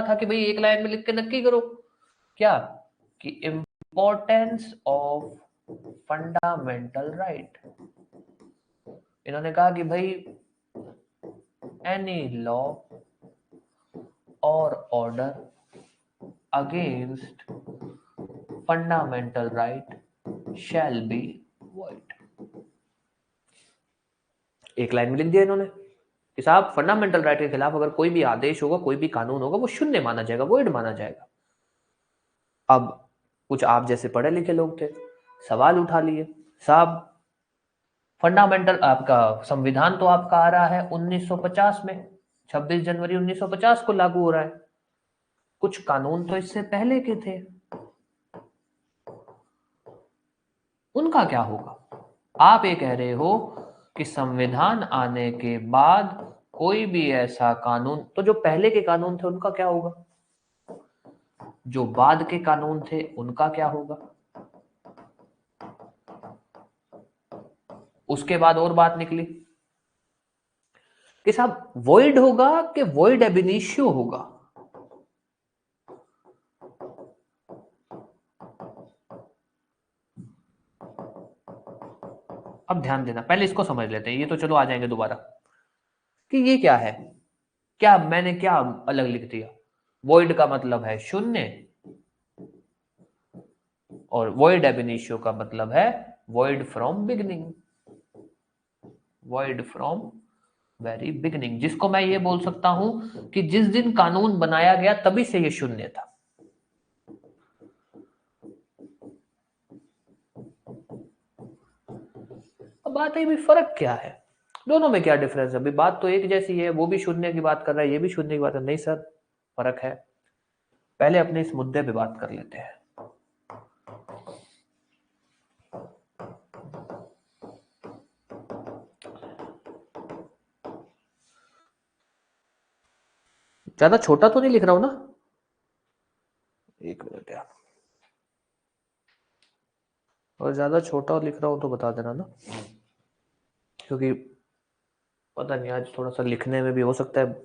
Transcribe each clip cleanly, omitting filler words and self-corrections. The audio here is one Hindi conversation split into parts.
था कि भाई एक लाइन में लिख के नक्की करो क्या कि इम्पोर्टेंस ऑफ फंडामेंटल राइट। इन्होंने कहा कि भाई एनी लॉ और order against fundamental right shall be void. एक लाइन में लिख दिया इन्होंने कि साहब फंडामेंटल राइट के खिलाफ अगर कोई भी आदेश होगा, कोई भी कानून होगा, वो शून्य माना जाएगा, वॉइड माना जाएगा। अब कुछ आप जैसे पढ़े लिखे लोग थे, सवाल उठा लिए, साहब फंडामेंटल आपका संविधान तो आपका आ रहा है 1950 में, 26 जनवरी 1950 को लागू हो रहा है, कुछ कानून तो इससे पहले के थे, उनका क्या होगा? आप ये कह रहे हो कि संविधान आने के बाद कोई भी ऐसा कानून, तो जो पहले के कानून थे उनका क्या होगा? जो बाद के कानून थे उनका क्या होगा? उसके बाद और बात निकली कि साहब वॉइड होगा कि वॉइड एब इनिशियो होगा। अब ध्यान देना, पहले इसको समझ लेते हैं, ये तो चलो आ जाएंगे दोबारा कि ये क्या है, क्या मैंने क्या अलग लिख दिया। वॉइड का मतलब है शून्य और वॉइड एब इनिशियो का मतलब है void from beginning, void from very beginning, जिसको मैं ये बोल सकता हूं कि जिस दिन कानून बनाया गया तभी से ये शून्य था। अब बात है भी फर्क क्या है, दोनों में क्या डिफरेंस है? अभी बात तो एक जैसी है, वो भी शून्य की बात कर रहा है, ये भी शून्य की बात है। नहीं सर, फर्क है। पहले अपने इस मुद्दे पे बात कर लेते हैं। ज्यादा छोटा तो नहीं लिख रहा हूं ना? एक मिनट यार, और ज्यादा छोटा लिख रहा हूं तो बता देना ना, क्योंकि पता नहीं आज थोड़ा सा लिखने में भी हो सकता है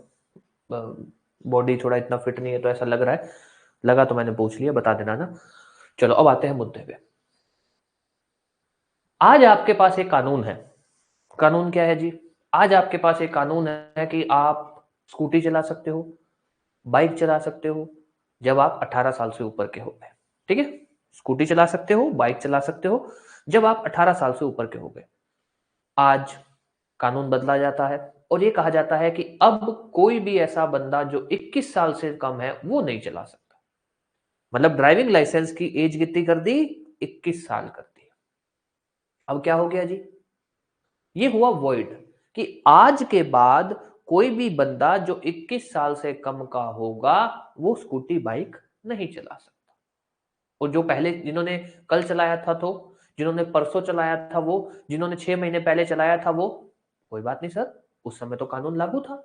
बॉडी थोड़ा इतना फिट नहीं है तो ऐसा लग रहा है, लगा तो मैंने पूछ लिया, बता देना ना। चलो अब आते हैं मुद्दे पे। आज आपके पास एक कानून है। कानून क्या है जी? आज आपके पास एक कानून है कि आप स्कूटी चला सकते हो, बाइक चला सकते हो जब आप 18 साल से ऊपर के हो गए। ठीक है, स्कूटी चला सकते हो, बाइक चला सकते हो जब आप 18 साल से ऊपर के हो गए। आज कानून बदला जाता है और ये कहा जाता है कि अब कोई भी ऐसा बंदा जो 21 साल से कम है वो नहीं चला सकता। मतलब ड्राइविंग लाइसेंस की एज कितनी कर दी? 21 साल कर दी। अब क्या हो गया जी? ये हुआ वॉइड कि आज के बाद कोई भी बंदा जो 21 साल से कम का होगा वो स्कूटी बाइक नहीं चला सकता। और जो पहले जिन्होंने कल चलाया था, तो जिन्होंने परसों चलाया था, वो जिन्होंने 6 महीने पहले चलाया था, वो कोई बात नहीं सर, उस समय तो कानून लागू था,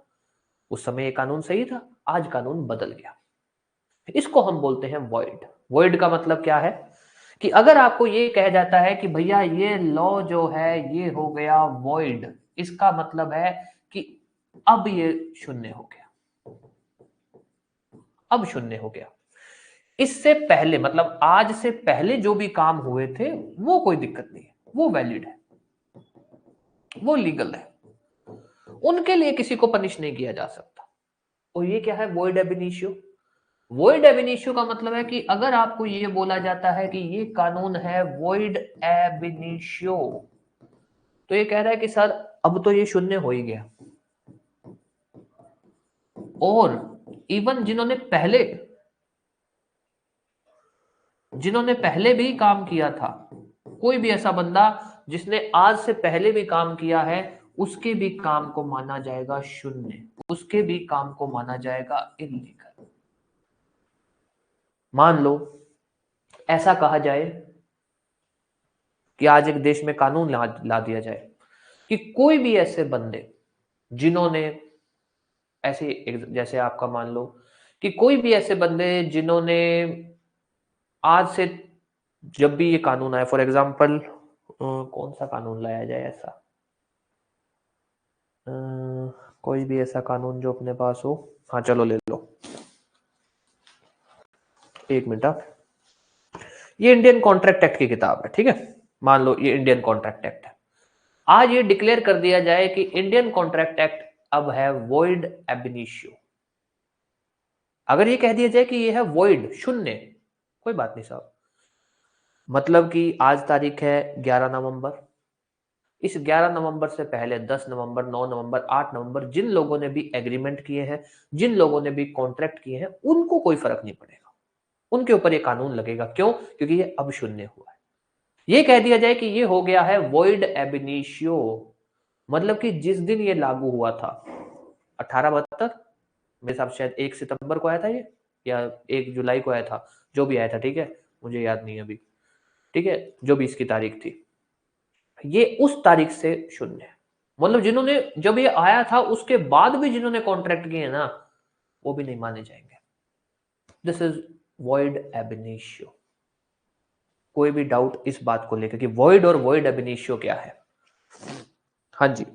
उस समय ये कानून सही था, आज कानून बदल गया। इसको हम बोलते हैं वॉइड। वॉइड का मतलब क्या है कि अगर आपको ये कह जाता है कि भैया ये लॉ जो है ये हो गया वॉइड, इसका मतलब है कि अब ये शून्य हो गया, अब शून्य हो गया। इससे पहले मतलब आज से पहले जो भी काम हुए थे वो कोई दिक्कत नहीं है, वो वैलिड है, वो लीगल है, उनके लिए किसी को पनिश नहीं किया जा सकता। और ये क्या है? वॉइड एब इनिशियो। वॉइड एब इनिशियो का मतलब है कि अगर आपको ये बोला जाता है कि ये कानून है वॉइड एब इनिशियो, तो ये कह रहा है कि सर अब तो ये शून्य हो ही गया। और इवन जिन्होंने पहले भी काम किया था, कोई भी ऐसा बंदा जिसने आज से पहले भी काम किया है, उसके भी काम को माना जाएगा शून्य, उसके भी काम को माना जाएगा इलीगल। मान लो ऐसा कहा जाए कि आज एक देश में कानून ला दिया जाए कि कोई भी ऐसे बंदे जिन्होंने ऐसे, जैसे आपका मान लो कि कोई भी ऐसे बंदे जिन्होंने आज से, जब भी ये कानून आया, फॉर एग्जांपल कौन सा कानून लाया जाए ऐसा, कोई भी ऐसा कानून जो अपने पास हो, हाँ चलो ले लो, एक मिनट, ये इंडियन कॉन्ट्रैक्ट एक्ट की किताब है, ठीक है। मान लो ये इंडियन कॉन्ट्रैक्ट एक्ट है। आज ये डिक्लेयर कर दिया जाए कि इंडियन कॉन्ट्रैक्ट एक्ट अब है वॉइड एब इनिशियो। अगर ये कह दिया जाए कि ये है वॉइड, शून्य, कोई बात नहीं साहब, मतलब कि आज तारीख है 11 नवंबर, इस 11 नवंबर से पहले 10 नवंबर, 9 नवंबर, 8 नवंबर जिन लोगों ने भी एग्रीमेंट किए हैं, जिन लोगों ने भी कॉन्ट्रैक्ट किए हैं, उनको कोई फर्क नहीं पड़ेगा, उनके ऊपर ये कानून लगेगा। क्यों? क्योंकि ये अब शून्य हुआ है। ये कह दिया जाए कि ये हो गया है वॉइड एब इनिशियो, मतलब कि जिस दिन ये लागू हुआ था 1872, मेरे हिसाब से शायद 1 सितंबर को आया था ये, या 1 जुलाई को आया था, जो भी आया था, ठीक है, मुझे याद नहीं अभी, ठीक है, जो भी इसकी तारीख थी, ये उस तारीख से शून्य है। मतलब जिन्होंने, जब ये आया था उसके बाद भी जिन्होंने कॉन्ट्रैक्ट किए ना, वो भी नहीं माने जाएंगे। दिस इज वॉइड एब इनिशियो। कोई भी डाउट इस बात को लेकर कि वॉइड और वॉइड एब इनिशियो क्या है? हाँ जी,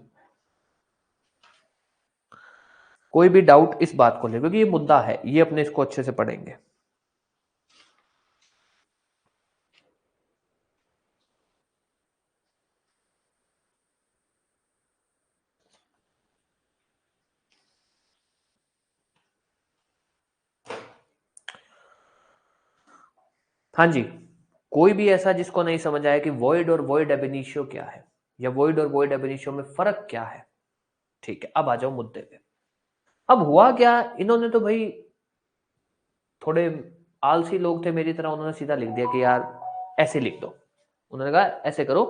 कोई भी डाउट इस बात को लेकर, क्योंकि ये मुद्दा है, ये अपने इसको अच्छे से पढ़ेंगे। हाँ जी, कोई भी ऐसा जिसको नहीं समझ आया कि वॉइड और वॉइड एब इनिशियो क्या है, या वॉइड और वॉइड एब इनिशियो में फर्क क्या है, ठीक है। अब आ जाओ मुद्दे पे। अब हुआ क्या, इन्होंने तो भाई, थोड़े आलसी लोग थे मेरी तरह, उन्होंने सीधा लिख दिया कि यार ऐसे लिख दो। उन्होंने कहा ऐसे करो,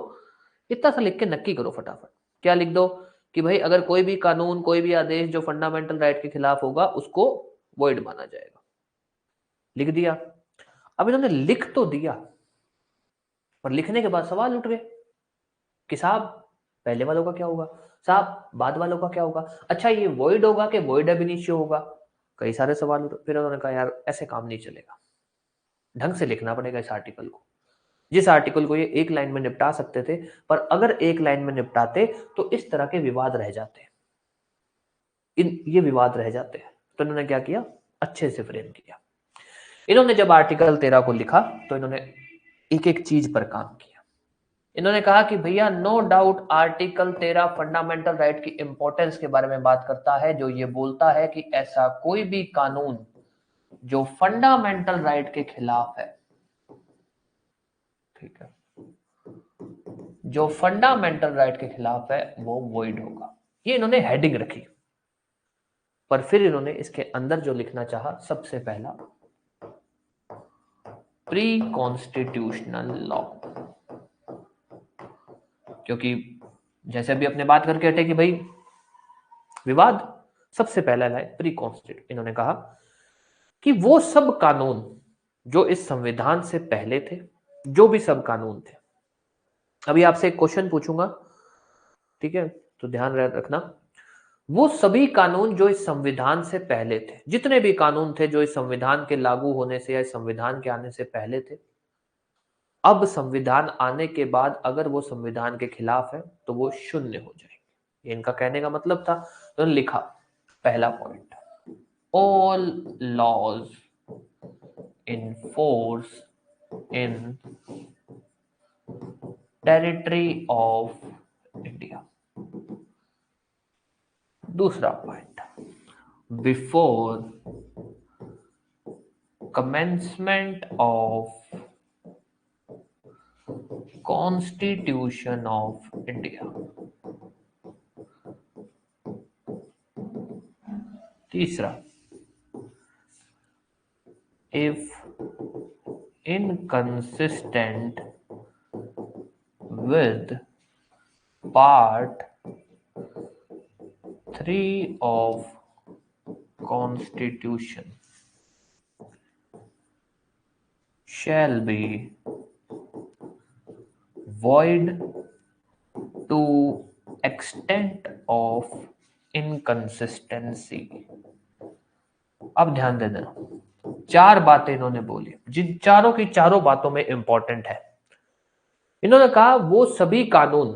इतना सा लिख के नक्की करो फटाफट। क्या लिख दो? कि भाई अगर कोई भी कानून, कोई भी आदेश जो फंडामेंटल राइट के खिलाफ होगा, उसको वॉइड माना जाएगा। लिख दिया। अब इन्होंने लिख तो दिया, पर लिखने के बाद सवाल उठ गए कि साहब पहले वालों का क्या होगा, साहब बाद वालों का क्या होगा, अच्छा ये वॉइड होगा कि वॉइड एब इनिशियो होगा? कई सारे सवाल उठ। फिर उन्होंने कहा यार ऐसे काम नहीं चलेगा, ढंग से लिखना पड़ेगा इस आर्टिकल को। जिस आर्टिकल को ये एक लाइन में निपटा सकते थे, पर अगर एक लाइन में निपटाते तो इस तरह के विवाद रह जाते, ये विवाद रह जाते हैं। तो इन्होंने क्या किया, अच्छे से फ्रेम किया। इन्होंने जब आर्टिकल 13 को लिखा तो इन्होंने एक एक चीज पर काम किया। इन्होंने कहा कि भैया no doubt article 13 fundamental right की इंपॉर्टेंस के बारे में बात करता है, जो ये बोलता है कि ऐसा कोई भी कानून जो फंडामेंटल राइट के खिलाफ है, ठीक है, जो फंडामेंटल राइट के खिलाफ है वो वॉइड होगा। ये इन्होंने हेडिंग रखी। पर फिर इन्होंने इसके अंदर जो लिखना चाहा, सबसे पहला प्री कॉन्स्टिट्यूशनल लॉ, क्योंकि जैसे अभी अपने बात करके हटे कि भाई विवाद, सबसे पहला है प्री कॉन्स्टिट्यूट। इन्होंने कहा कि वो सब कानून जो इस संविधान से पहले थे, जो भी सब कानून थे। अभी आपसे एक क्वेश्चन पूछूंगा, ठीक है, तो ध्यान रखना। वो सभी कानून जो इस संविधान से पहले थे, जितने भी कानून थे जो इस संविधान के लागू होने से या इस संविधान के आने से पहले थे, अब संविधान आने के बाद अगर वो संविधान के खिलाफ है तो वो शून्य हो जाएंगे। ये इनका कहने का मतलब था। तो लिखा पहला point, all laws in force in territory of India. दूसरा point, before commencement of Constitution of India। तीसरा, if inconsistent with part 3 of Constitution shall be void to extent of inconsistency। अब ध्यान दे देना, चार बातें इन्होंने बोली, जिन चारों की चारों बातों में इंपॉर्टेंट है। इन्होंने कहा वो सभी कानून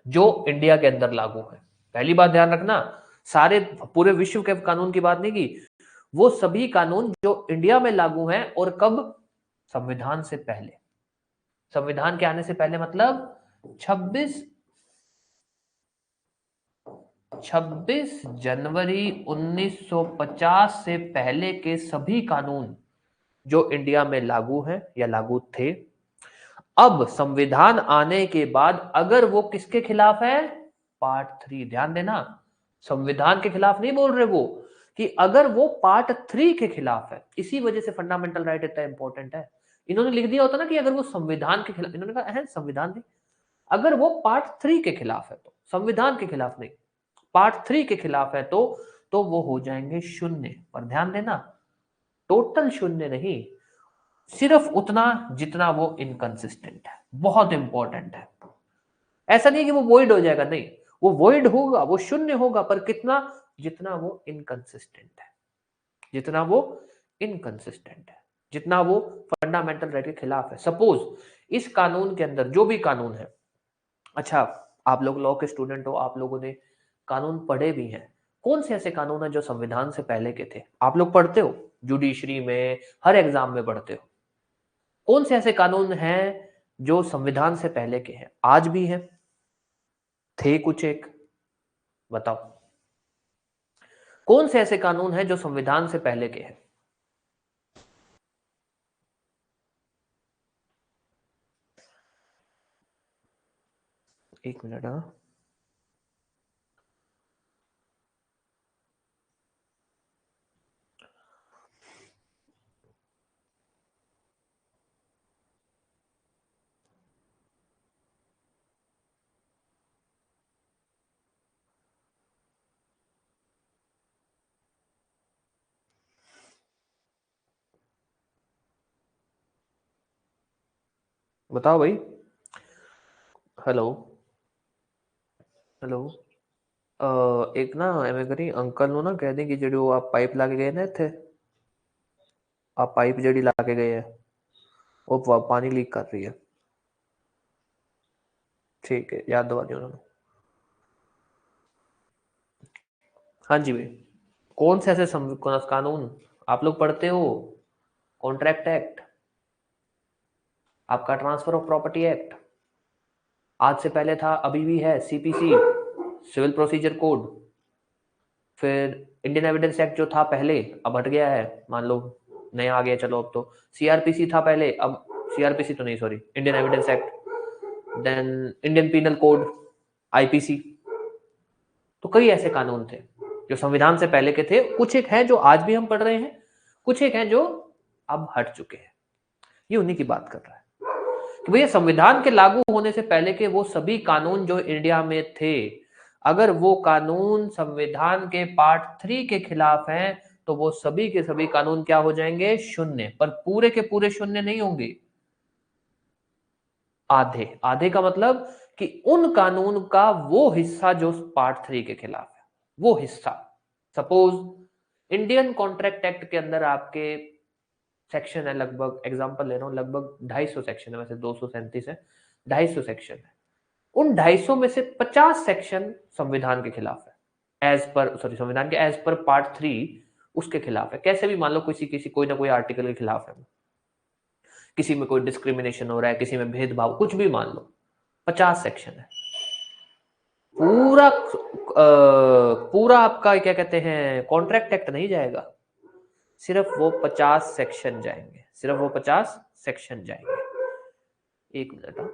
जो इंडिया के अंदर लागू है, पहली बात ध्यान रखना, सारे पूरे विश्व के कानून की बात नहीं की, वो सभी कानून जो इंडिया में लागू हैं और कब, संविधान से पहले, संविधान के आने से पहले मतलब 26 जनवरी 1950 से पहले के सभी कानून जो इंडिया में लागू हैं या लागू थे, अब संविधान आने के बाद अगर वो किसके खिलाफ है, पार्ट 3, ध्यान देना, संविधान के खिलाफ नहीं बोल रहे वो, कि अगर वो पार्ट 3 के खिलाफ है, इसी वजह से फंडामेंटल राइट इतना इंपॉर्टेंट है। इन्होंने लिख दिया होता ना कि अगर वो संविधान के खिलाफ, इन्होंने कहा है संविधान नहीं, अगर वो पार्ट 3 के खिलाफ है तो, संविधान के खिलाफ नहीं, पार्ट 3 के खिलाफ है तो वो हो जाएंगे शून्य। पर ध्यान देना, टोटल शून्य नहीं, सिर्फ उतना जितना वो इनकंसिस्टेंट है, बहुत इंपॉर्टेंट है। ऐसा नहीं कि वो वॉइड हो जाएगा, नहीं, वो वॉइड होगा, वो शून्य होगा, पर कितना, जितना वो इनकंसिस्टेंट है, जितना वो इनकंसिस्टेंट है, जितना वो फंडामेंटल राइट के खिलाफ है। सपोज इस कानून के अंदर जो भी कानून है, अच्छा आप लोग लॉ के स्टूडेंट हो, आप लोगों ने कानून पढ़े भी हैं, कौन से ऐसे कानून है जो संविधान से पहले के थे? आप लोग पढ़ते हो, जुडिशरी में, हर एग्जाम में पढ़ते हो। कौन से ऐसे कानून हैं जो संविधान से पहले के हैं, आज भी हैं, थे कुछ एक, बताओ कौन से ऐसे कानून हैं जो संविधान से पहले के हैं? एक मिनट, हाँ बताओ भाई। Hello, hello. एक ना एਵੇਂ करी अंकल ਨੂੰ ना कह दें कि ਜਿਹੜੀ ਉਹ आप पाइप ला के गए ना ਇੱਥੇ, आप पाइप ਜਿਹੜੀ ला के गए है वो पानी लीक कर रही है, ठीक है, याद दवा दियो उन्होंने। हाँ जी भाई, कौन से ऐसे कानून आप लोग पढ़ते हो? कॉन्ट्रैक्ट एक्ट, आपका ट्रांसफर ऑफ प्रॉपर्टी एक्ट, आज से पहले था, अभी भी है, सीपीसी, सिविल प्रोसीजर कोड, फिर इंडियन एविडेंस एक्ट जो था पहले, अब हट गया है, मान लो नया आ गया, चलो अब तो सीआरपीसी था पहले, अब सीआरपीसी तो नहीं, sorry, Indian evidence act, then Indian penal code, IPC. तो कई ऐसे कानून थे जो संविधान से पहले के थे, कुछ एक हैं जो आज भी हम पढ़ रहे हैं, कुछ एक हैं जो अब हट चुके हैं। ये उन्हीं की बात कर रहा है कि भैया संविधान के लागू होने से पहले के वो सभी कानून जो इंडिया में थे, अगर वो कानून संविधान के पार्ट 3 के खिलाफ हैं तो वो सभी के सभी कानून क्या हो जाएंगे, शून्य। पर पूरे के पूरे शून्य नहीं होंगे, आधे, आधे का मतलब कि उन कानून का वो हिस्सा जो पार्ट 3 के खिलाफ है, वो हिस्सा। सपोज इंडियन कॉन्ट्रैक्ट एक्ट के अंदर आपके सेक्शन है, लगभग एग्जांपल ले रहा हूं, लगभग 250 सेक्शन है, वैसे 237 है, 250 सेक्शन है, उन 250 में से 50 सेक्शन संविधान के खिलाफ है, एज पर, सॉरी, संविधान के एज पर पार्ट 3 उसके खिलाफ है। कैसे भी मान लो, किसी किसी कोई ना कोई आर्टिकल के खिलाफ है, किसी में कोई डिस्क्रिमिनेशन हो रहा है, किसी में भेदभाव, कुछ भी मान लो, 50 सेक्शन है, पूरा पूरा आपका क्या कहते हैं, कॉन्ट्रैक्ट एक्ट नहीं जाएगा, सिर्फ वो 50 सेक्शन जाएंगे, सिर्फ वो 50 सेक्शन जाएंगे। एक मिनट, हाँ।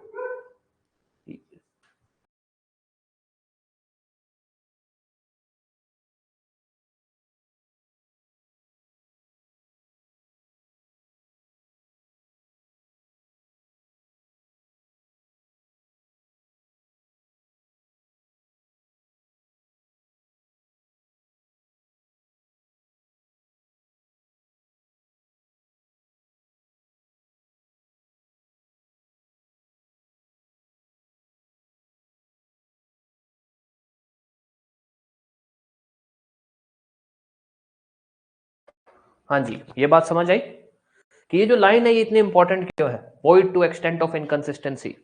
हाँ जी, ये बात समझ आई कि ये जो लाइन है ये इतनी इंपॉर्टेंट क्यों है, void to extent of inconsistency,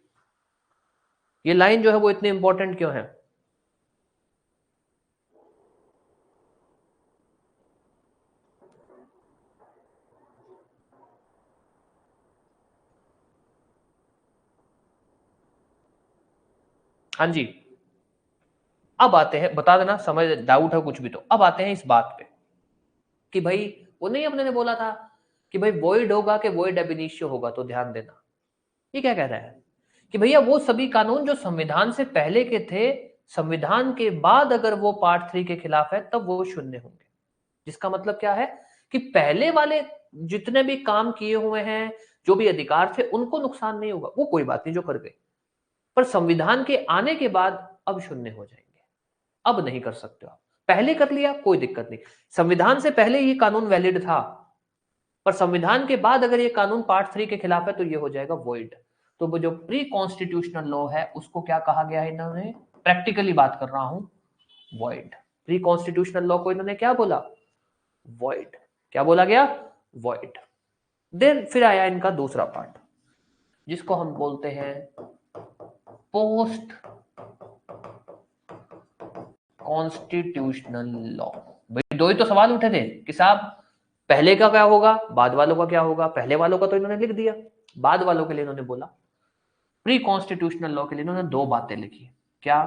ये लाइन जो है वो इतनी इंपॉर्टेंट क्यों है? हाँ जी। अब आते हैं, बता देना समझ डाउट है कुछ भी तो। अब आते हैं इस बात पे कि भाई वो नहीं अपने ने बोला था कि भाई वॉइड होगा कि वॉइड एब इनिशियो होगा, तो ध्यान देना ये क्या कह रहा है कि भैया वो सभी कानून जो संविधान से पहले के थे, संविधान के बाद अगर वो पार्ट 3 के खिलाफ है तब वो शून्य होंगे। जिसका मतलब क्या है कि पहले वाले जितने भी काम किए हुए हैं, जो भी अधिकार थे, उनको नुकसान नहीं होगा, वो कोई बात नहीं जो कर गए, पर संविधान के आने के बाद अब शून्य हो जाएंगे। अब नहीं कर सकते हो आप, पहले कर लिया कोई दिक्कत नहीं। संविधान से पहले ये कानून वैलिड था, पर संविधान के बाद अगर ये कानून पार्ट 3 के खिलाफ है तो ये हो जाएगा वॉइड। तो वो जो प्री कॉन्स्टिट्यूशनल लॉ है उसको क्या कहा गया है, इन्होंने प्रैक्टिकली बात कर रहा हूं, वॉइड। प्री कॉन्स्टिट्यूशनल लॉ को इन्होंने क्या बोला, वॉइड। क्या बोला गया, वॉइड। देन फिर आया इनका दूसरा पार्ट जिसको हम बोलते हैं पोस्ट कॉन्स्टिट्यूशनल लॉ। भाई दो ही तो सवाल उठे थे कि साहब पहले का क्या होगा, बाद वालों का क्या होगा। पहले वालों का तो इन्होंने लिख दिया, बाद वालों के लिए इन्होंने बोला। प्री कॉन्स्टिट्यूशनल लॉ के लिए इन्होंने दो बातें लिखी। क्या,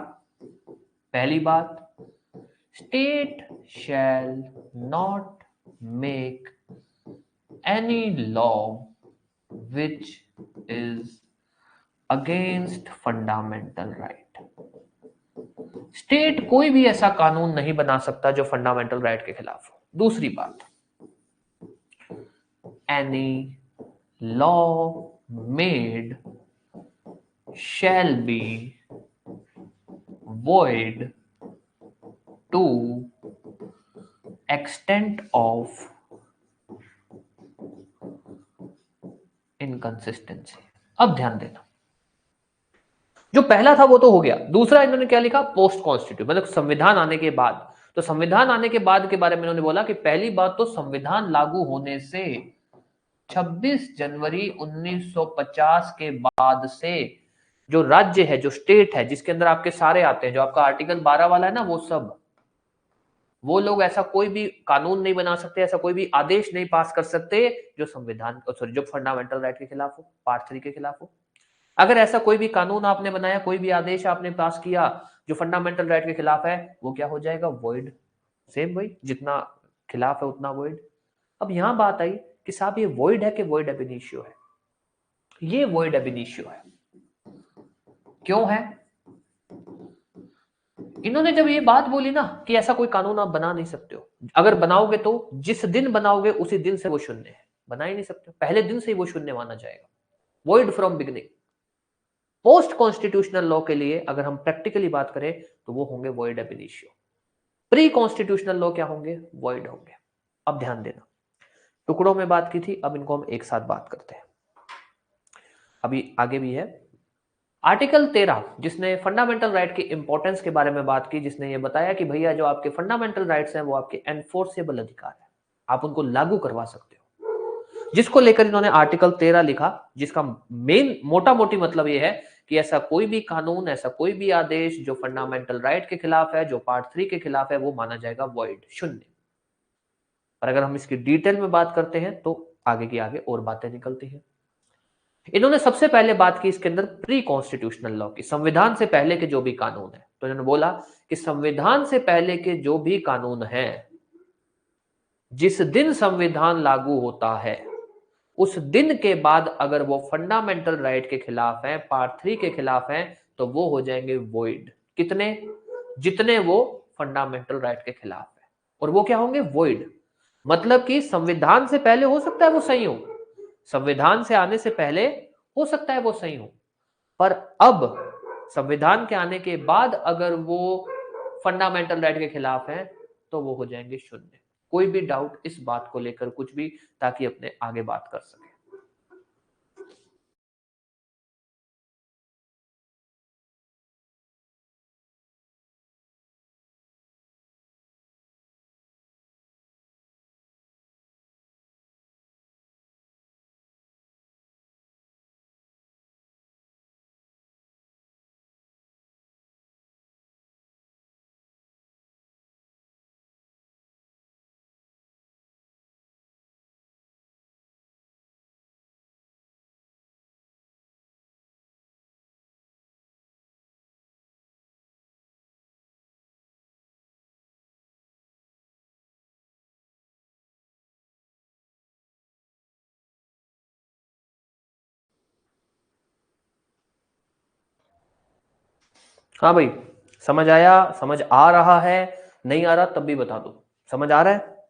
पहली बात, state shall not make any law which is against fundamental right. State कोई भी ऐसा कानून नहीं बना सकता जो फंडामेंटल राइट के खिलाफ हो। दूसरी बात, any law made shall be void to extent of inconsistency। अब ध्यान देना, जो पहला था वो तो हो गया। दूसरा इन्होंने क्या लिखा, पोस्ट कॉन्स्टिट्यूट, मतलब संविधान आने के बाद। तो संविधान आने के बाद के बारे में इन्होंने बोला कि पहली बात तो संविधान लागू होने से 26 जनवरी 1950 के बाद से जो राज्य है, जो स्टेट है, जिसके अंदर आपके सारे आते हैं, जो आपका आर्टिकल 12 वाला है ना, वो सब, वो लोग ऐसा कोई भी कानून नहीं बना सकते, ऐसा कोई भी आदेश नहीं पास कर सकते जो संविधान, सॉरी, जो फंडामेंटल राइट के खिलाफ हो, पार्ट 3 के खिलाफ हो। अगर ऐसा कोई भी कानून आपने बनाया, कोई भी आदेश आपने पास किया जो फंडामेंटल राइट के खिलाफ है, वो क्या हो जाएगा, वॉइड। सेम वही, जितना खिलाफ है उतना वॉइड। अब यहां बात आई कि साहब ये वॉइड है कि वॉइड एब इनिशियो है। ये वॉइड एब इनिशियो है। क्यों है, इन्होंने जब ये बात बोली ना कि ऐसा कोई कानून आप बना नहीं सकते हो, अगर बनाओगे तो जिस दिन बनाओगे उसी दिन से वो शून्य है, बना ही नहीं सकते, पहले दिन से ही वो शून्य माना जाएगा, void from beginning. Post constitutional law के लिए अगर हम प्रैक्टिकली बात करें तो वो होंगे वॉइड एब इनिशियो। प्री कॉन्स्टिट्यूशनल लॉ क्या होंगे, वॉइड होंगे। अब ध्यान देना, टुकड़ों में बात की थी, अब इनको हम एक साथ बात करते हैं। अभी आगे भी है आर्टिकल 13, जिसने फंडामेंटल राइट की इंपॉर्टेंस के बारे में बात की, जिसने ये बताया कि भैया जो आपके फंडामेंटल राइट्स हैं वो आपके एनफोर्सेबल अधिकार है, आप उनको लागू करवा सकते हो। जिसको लेकर इन्होंने आर्टिकल 13 लिखा, जिसका मेन मोटा मोटी मतलब ये है कि ऐसा कोई भी कानून, ऐसा कोई भी आदेश जो फंडामेंटल राइट के खिलाफ है, जो पार्ट 3 के खिलाफ है, वो माना जाएगा वॉइड, शून्य। पर अगर हम इसकी डिटेल में बात करते हैं तो आगे की आगे और बातें निकलती हैं। इन्होंने सबसे पहले बात की इसके अंदर प्री कॉन्स्टिट्यूशनल लॉ की, संविधान से पहले के जो भी कानून है। तो इन्होंने बोला कि संविधान से पहले के जो भी कानून हैं, जिस दिन संविधान लागू होता है उस दिन के बाद अगर वो फंडामेंटल राइट के खिलाफ है, पार्ट 3 के खिलाफ है, तो वो हो जाएंगे वॉइड। कितने, जितने वो फंडामेंटल राइट के खिलाफ है, और वो क्या होंगे, वॉइड। मतलब कि संविधान से पहले हो सकता है वो सही हो, संविधान से आने से पहले हो सकता है वो सही हो, पर अब संविधान के आने के बाद अगर वो फंडामेंटल राइट के खिलाफ है तो वो हो जाएंगे शून्य। कोई भी डाउट इस बात को लेकर कुछ भी, ताकि अपने आगे बात कर सके। हाँ भाई, समझ आया, समझ आ रहा है, नहीं आ रहा तब भी बता दो, समझ आ रहा है।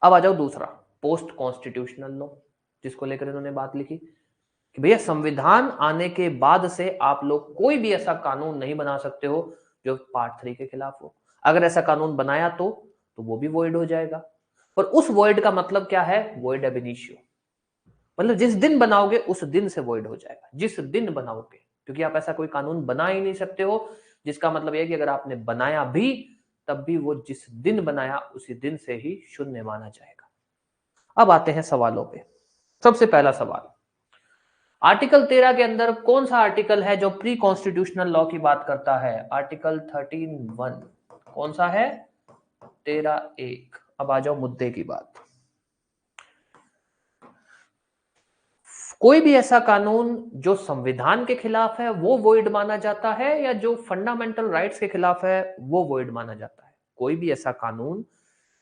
अब आ जाओ दूसरा, पोस्ट कॉन्स्टिट्यूशनल लॉ, जिसको लेकर इन्होंने बात लिखी कि भैया संविधान आने के बाद से आप लोग कोई भी ऐसा कानून नहीं बना सकते हो जो पार्ट 3 के खिलाफ हो। अगर ऐसा कानून बनाया तो वो भी वॉइड हो जाएगा। पर उस वॉइड का मतलब क्या है? वॉइड एब इनिशियो, मतलब जिस दिन बनाओगे उस दिन से वॉइड हो जाएगा, जिस दिन बनाओगे, क्योंकि आप ऐसा कोई कानून बना ही नहीं सकते हो, जिसका मतलब यह कि अगर आपने बनाया भी तब भी वो जिस दिन बनाया उसी दिन से ही शून्य माना जाएगा। अब आते हैं सवालों पे। सबसे पहला सवाल, आर्टिकल 13 के अंदर कौन सा आर्टिकल है जो प्री कॉन्स्टिट्यूशनल लॉ की बात करता है? आर्टिकल 13(1) कौन सा है? 13(1). अब आ जाओ मुद्दे की बात। कोई भी ऐसा कानून जो संविधान के खिलाफ है वो वॉइड माना जाता है, या जो फंडामेंटल राइट्स के खिलाफ है वो वॉइड माना जाता है? कोई भी ऐसा कानून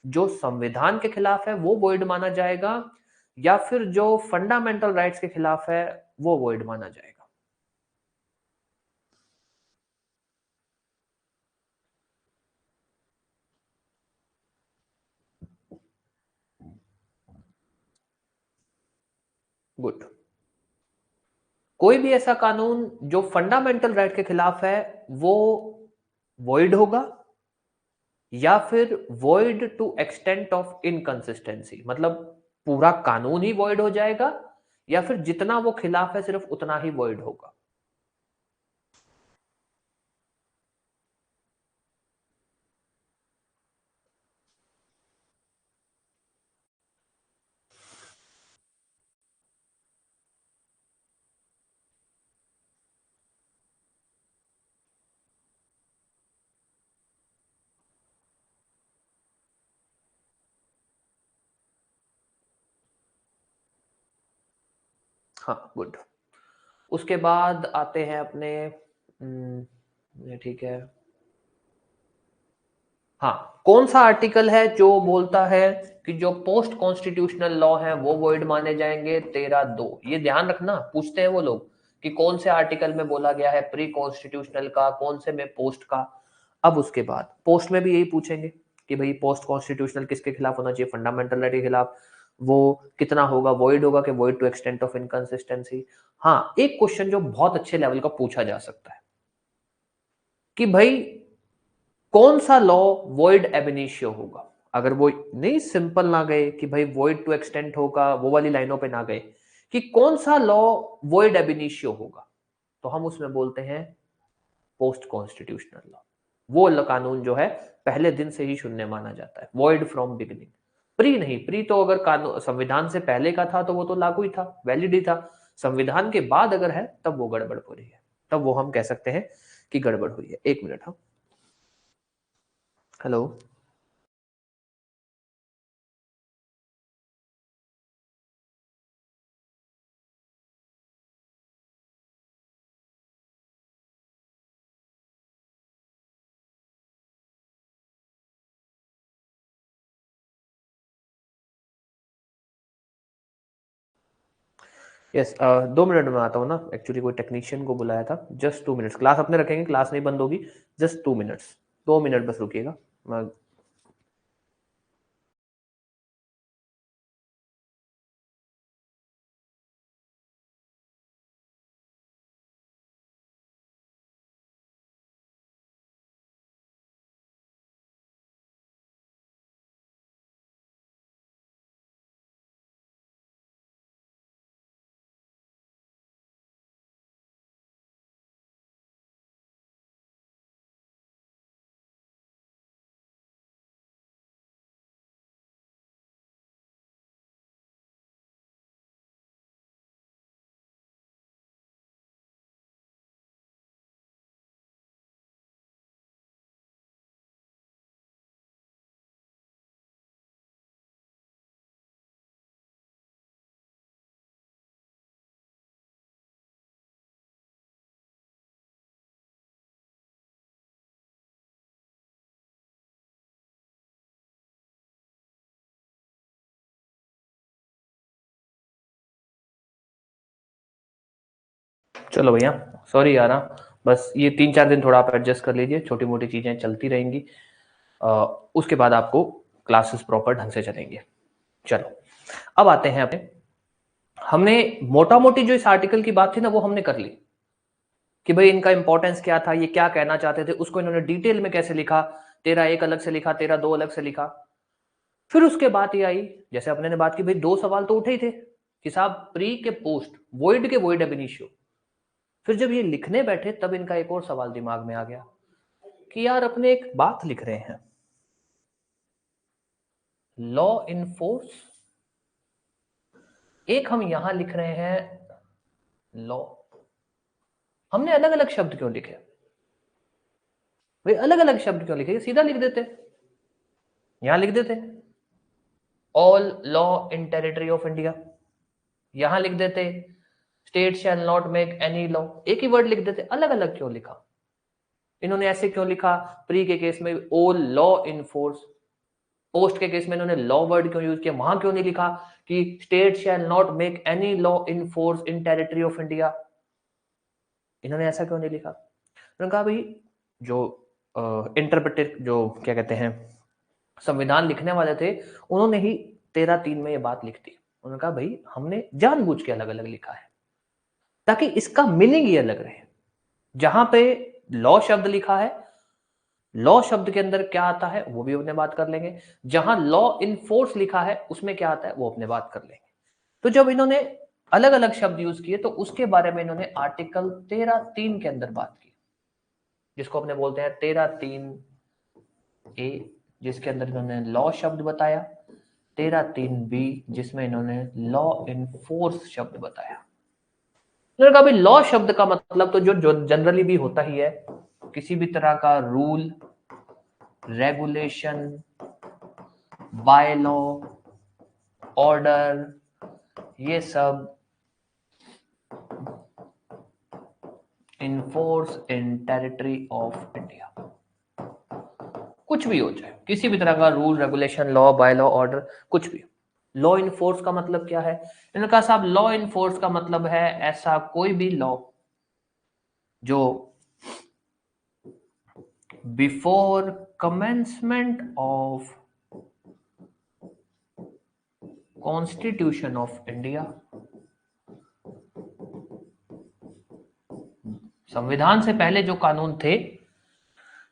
जो संविधान के खिलाफ है वो वॉइड माना जाएगा, या फिर जो फंडामेंटल राइट्स के खिलाफ है वो वॉइड माना जाएगा? गुड। कोई भी ऐसा कानून जो फंडामेंटल राइट के खिलाफ है वो वॉइड होगा, या फिर void to extent of inconsistency, मतलब पूरा कानून ही वॉइड हो जाएगा, या फिर जितना वो खिलाफ है सिर्फ उतना ही वॉइड होगा? हाँ, गुड। उसके बाद आते हैं अपने ये ठीक है। हाँ, कौन सा आर्टिकल है जो बोलता है कि जो पोस्ट कॉन्स्टिट्यूशनल लॉ है वो वॉइड माने जाएंगे? 13(2). ये ध्यान रखना, पूछते हैं वो लोग कि कौन से आर्टिकल में बोला गया है प्री कॉन्स्टिट्यूशनल का, कौन से में पोस्ट का। अब उसके बाद पोस्ट में भी यही पूछेंगे कि भाई पोस्ट कॉन्स्टिट्यूशनल किसके खिलाफ होना चाहिए? फंडामेंटल राइट के खिलाफ। वो कितना होगा? वॉइड होगा कि void to extent of inconsistency? हाँ, एक क्वेश्चन जो बहुत अच्छे लेवल का पूछा जा सकता है कि भाई कौन सा लॉ वॉइड एब इनिशियो होगा? अगर वो नहीं सिंपल ना गए कि भाई वॉइड टू एक्सटेंट होगा, वो वाली लाइनों पे ना गए कि कौन सा लॉ वॉइड एब इनिशियो होगा, तो हम उसमें बोलते हैं पोस्ट कॉन्स्टिट्यूशनल लॉ। वो कानून जो है पहले दिन से ही शून्य माना जाता है, वॉइड फ्रॉम बिगिनिंग। प्री नहीं, प्री तो अगर कानून संविधान से पहले का था तो वो तो लागू ही था, वैलिड ही था। संविधान के बाद अगर है तब वो गड़बड़ हो रही है, तब वो हम कह सकते हैं कि गड़बड़ हुई है। एक मिनट। हाँ, हेलो। यस, 2 मिनट में आता हूँ ना, एक्चुअली कोई टेक्नीशियन को बुलाया था। जस्ट 2 मिनट्स, क्लास अपने रखेंगे, क्लास नहीं बंद होगी। जस्ट 2 मिनट्स, 2 मिनट बस रुकिएगा। मैं चलो भैया, सॉरी यार। हाँ, बस ये 3-4 दिन थोड़ा आप एडजस्ट कर लीजिए, छोटी मोटी चीजें चलती रहेंगी, उसके बाद आपको क्लासेस प्रॉपर ढंग से चलेंगे। चलो अब आते हैं अपने, हमने मोटा मोटी जो इस आर्टिकल की बात थी ना वो हमने कर ली कि भाई इनका इंपॉर्टेंस क्या था, ये क्या कहना चाहते थे, उसको इन्होंने डिटेल में कैसे लिखा, तेरा एक अलग से लिखा, तेरा दो अलग से लिखा। फिर उसके बाद ये आई, जैसे अपने ने बात की भाई 2 सवाल तो उठे ही थे कि साहब प्री के पोस्ट, वॉइड के वॉइड अब इनिशियो। फिर जब ये लिखने बैठे तब इनका एक और सवाल दिमाग में आ गया कि यार अपने एक बात लिख रहे हैं, लॉ इन फोर्स, एक हम यहां लिख रहे हैं लॉ, हमने अलग अलग शब्द क्यों लिखे भाई, अलग अलग शब्द क्यों लिखे, सीधा लिख देते, यहां लिख देते all law in territory of India, यहां लिख देते state shall not make any law, एक ही वर्ड लिख देते, अलग अलग क्यों लिखा, इन्होंने ऐसे क्यों लिखा, प्री के केस में all law in force, post के केस में इन्होंने लॉ वर्ड क्यों यूज किया, वहां क्यों नहीं लिखा कि state shall not make any law in force in territory of India, इन्होंने ऐसा क्यों नहीं लिखा। उन्होंने कहा भाई जो इंटरप्रेटेड जो क्या कहते हैं संविधान लिखने वाले थे, उन्होंने ही 13(3) में ये बात लिख दी, उन्होंने कहा भाई हमने जानबूझ के अलग अलग लिखा है ताकि इसका मीनिंग ही अलग रहे। जहां पे लॉ शब्द लिखा है, लॉ शब्द के अंदर क्या आता है वो भी अपने बात कर लेंगे, जहां लॉ इन फोर्स लिखा है उसमें क्या आता है वो अपने बात कर लेंगे। तो जब इन्होंने अलग अलग शब्द यूज किए तो उसके बारे में इन्होंने आर्टिकल 13(3) के अंदर बात की, जिसको अपने बोलते हैं 13(3)A, जिसके अंदर इन्होंने लॉ शब्द बताया, 13(3)B जिसमें इन्होंने लॉ इन फोर्स शब्द बताया। इन्होंने कहा भाई लॉ शब्द का मतलब तो जो जनरली भी होता ही है, किसी भी तरह का rule, regulation, by law, order, ये सब enforce in territory of India, कुछ भी हो जाए, किसी भी तरह का rule, regulation, law, by law, order, कुछ भी। लॉ इन फोर्स का मतलब क्या है, इन्होंने कहा साहब लॉ इन फोर्स का मतलब है ऐसा कोई भी लॉ जो before commencement of constitution of India, संविधान से पहले जो कानून थे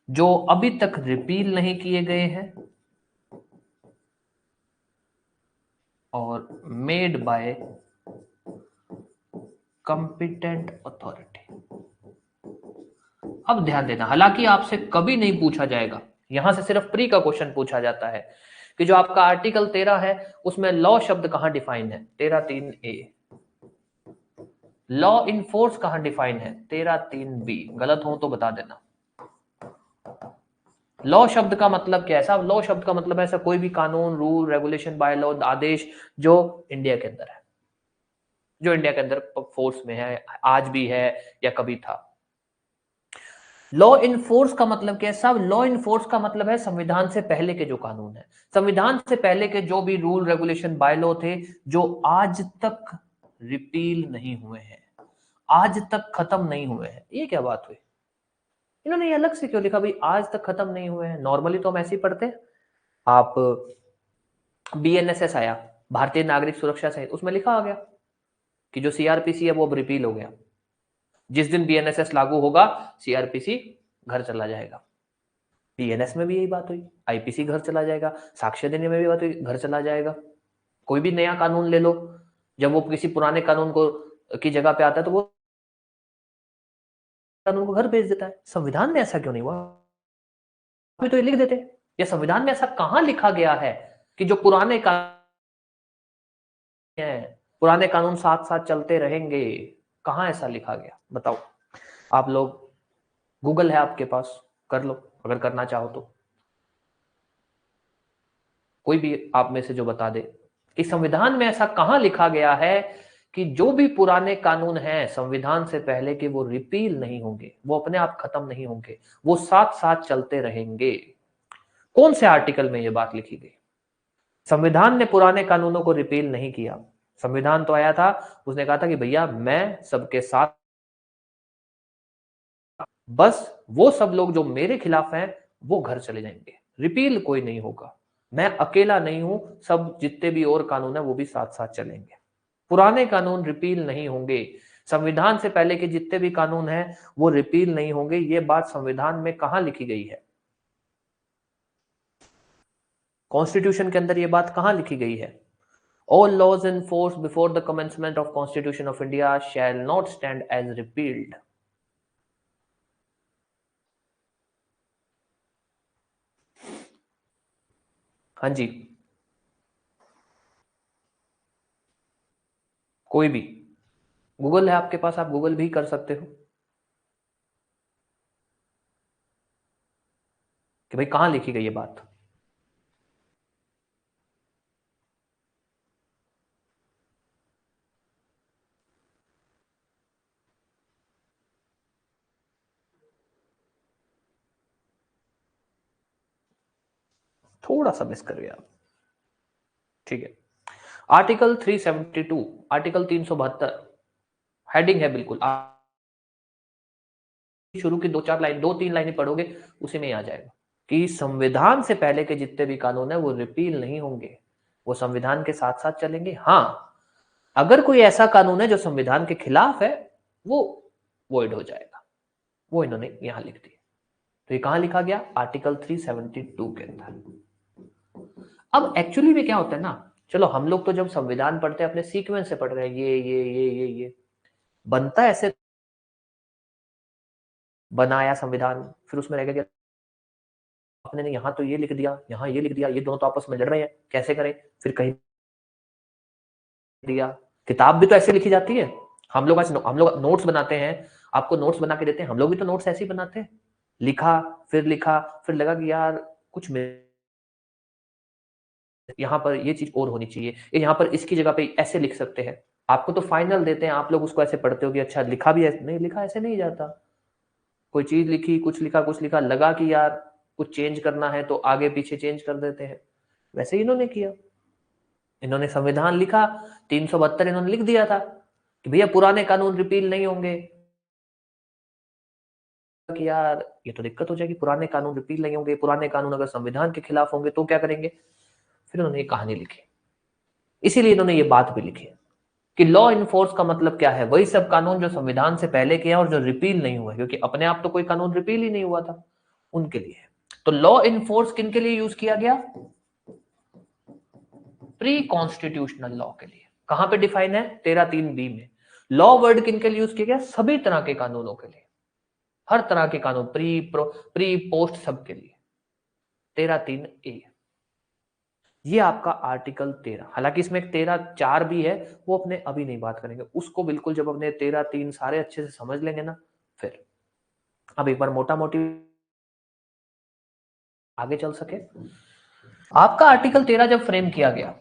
जो अभी तक रिपील नहीं किए गए हैं और मेड बाय कॉम्पिटेंट अथॉरिटी। अब ध्यान देना, हालांकि आपसे कभी नहीं पूछा जाएगा, यहां से सिर्फ प्री का क्वेश्चन पूछा जाता है कि जो आपका आर्टिकल 13 है उसमें लॉ शब्द कहां डिफाइन है, 13(3)A, लॉ इन फोर्स कहां डिफाइन है, 13(3)B, गलत हो तो बता देना। लॉ शब्द का मतलब क्या है साहब, लॉ शब्द का मतलब ऐसा कोई भी कानून, रूल, रेगुलेशन, बाय लॉ, आदेश जो इंडिया के अंदर है, जो इंडिया के अंदर फोर्स में है, आज भी है या कभी था। लॉ इन फोर्स का मतलब क्या है साहब, लॉ इन फोर्स का मतलब है संविधान से पहले के जो कानून है, संविधान से पहले के जो भी रूल, रेगुलेशन, बाय लॉ थे जो आज तक रिपील नहीं हुए हैं, आज तक खत्म नहीं हुए हैं। ये क्या बात हुई, इन्होंने ये अलग से क्यों लिखा भाई आज तक खत्म नहीं हुए हैं, नॉर्मली तो हम ऐसे ही पढ़ते हैं। आप BNSS आया, भारतीय नागरिक सुरक्षा संहिता, उसमें लिखा आ गया कि जो CRPC है वो अब रिपील हो गया, जिस दिन BNSS लागू होगा CRPC घर चला जाएगा। PNS में भी यही बात हुई, IPC घर चला जाएगा, साक्ष्य देने में भी बात हुई घर चला जाएगा। कोई भी नया कानून ले लो, जब वो किसी पुराने कानून को की जगह पे आता है तो वो कानून को घर भेज देता है। संविधान में ऐसा क्यों नहीं हुआ, अभी तो ये लिख देते, या संविधान में ऐसा कहां लिखा गया है कि जो पुराने कानून हैं, पुराने कानून साथ साथ चलते रहेंगे, कहां ऐसा लिखा गया बताओ। आप लोग, गूगल है आपके पास, कर लो अगर करना चाहो तो, कोई भी आप में से जो बता दे कि संविधान में ऐसा कहां लिखा गया है कि जो भी पुराने कानून हैं संविधान से पहले के वो रिपील नहीं होंगे, वो अपने आप खत्म नहीं होंगे, वो साथ साथ चलते रहेंगे। कौन से आर्टिकल में ये बात लिखी गई, संविधान ने पुराने कानूनों को रिपील नहीं किया, संविधान तो आया था, उसने कहा था कि भैया मैं सबके साथ बस वो सब लोग जो मेरे खिलाफ हैं वो घर चले जाएंगे, रिपील कोई नहीं होगा। मैं अकेला नहीं हूं, सब जितने भी और कानून है वो भी साथ साथ चलेंगे। पुराने कानून रिपील नहीं होंगे। संविधान से पहले के जितने भी कानून हैं वो रिपील नहीं होंगे। ये बात संविधान में कहां लिखी गई है? कॉन्स्टिट्यूशन के अंदर ये बात कहां लिखी गई है? All laws in force before the commencement of Constitution of India shall not stand as repealed. हाँ जी, कोई भी। गूगल है आपके पास, आप गूगल भी कर सकते हो कि भाई कहां लिखी गई ये बात। थोड़ा सा मिस कर गया आप। ठीक है, आर्टिकल 372, आर्टिकल 372 हेडिंग है बिल्कुल। आप शुरू की दो चार लाइन, दो तीन लाइनें पढ़ोगे उसी में ही आ जाएगा कि संविधान से पहले के जितने भी कानून है वो रिपील नहीं होंगे, वो संविधान के साथ साथ चलेंगे। हाँ, अगर कोई ऐसा कानून है जो संविधान के खिलाफ है वो वॉइड हो जाएगा। वो इन्होंने यहां लिख दिया। तो ये कहां लिखा गया? आर्टिकल 372 के अंदर। अब एक्चुअली में क्या होता है ना, चलो हम लोग तो जब संविधान पढ़ते हैं अपने सीक्वेंस से पढ़ रहे हैं, ये बनता ऐसे, बनाया संविधान, फिर उसमें रह गया आपने यहां तो ये लिख दिया, यहां ये लिख दिया, ये दोनों तो आपस में लड़ रहे हैं, कैसे करें? फिर कहीं दिया। किताब भी तो ऐसे लिखी जाती है। हम लोग नोट्स बनाते हैं, आपको नोट्स बना के देते हैं, हम लोग भी तो नोट्स ऐसे ही बनाते हैं। लिखा, लिखा, फिर लगा कि यार कुछ यहाँ पर ये चीज और होनी चाहिए, यहाँ पर इसकी जगह पे ऐसे लिख सकते हैं। आपको तो फाइनल देते हैं, आप लोग उसको ऐसे पढ़ते हो कि अच्छा लिखा भी ऐसे नहीं, लिखा ऐसे नहीं जाता। कोई चीज लिखी, कुछ लिखा, लगा कि यार कुछ चेंज करना है तो आगे पीछे चेंज कर देते हैं। वैसे ही इन्होंने किया। इन्होंने संविधान लिखा, 372 इन्होंने लिख दिया था कि भैया पुराने कानून रिपील नहीं होंगे। कि यार ये तो दिक्कत हो जाएगी, पुराने कानून रिपील नहीं होंगे, पुराने कानून अगर संविधान के खिलाफ होंगे तो क्या करेंगे? फिर उन्होंने ये कहानी लिखी। इसीलिए इन्होंने ये बात भी लिखी कि लॉ इनफोर्स का मतलब क्या है? वही सब कानून जो संविधान से पहले के हैं और जो रिपील नहीं हुए, क्योंकि अपने आप तो कोई कानून रिपील ही नहीं हुआ था, उनके लिए। तो लॉ इनफोर्स किन के लिए यूज किया गया? प्री कॉन्स्टिट्यूशनल लॉ के लिए। कहां पे डिफाइन है? 13(3)(b) में। लॉ वर्ड किन के लिए यूज किया गया? सभी तरह के कानूनों के लिए, हर तरह के कानून, प्री पोस्ट सब के लिए। 13(3)(a), ये आपका आर्टिकल 13। हालांकि इसमें एक 13(4) भी है, वो अपने अभी नहीं बात करेंगे उसको, बिल्कुल जब अपने 13(3) सारे अच्छे से समझ लेंगे ना फिर। अब एक बार मोटा मोटी आगे चल सके। आपका आर्टिकल 13 जब फ्रेम किया गया,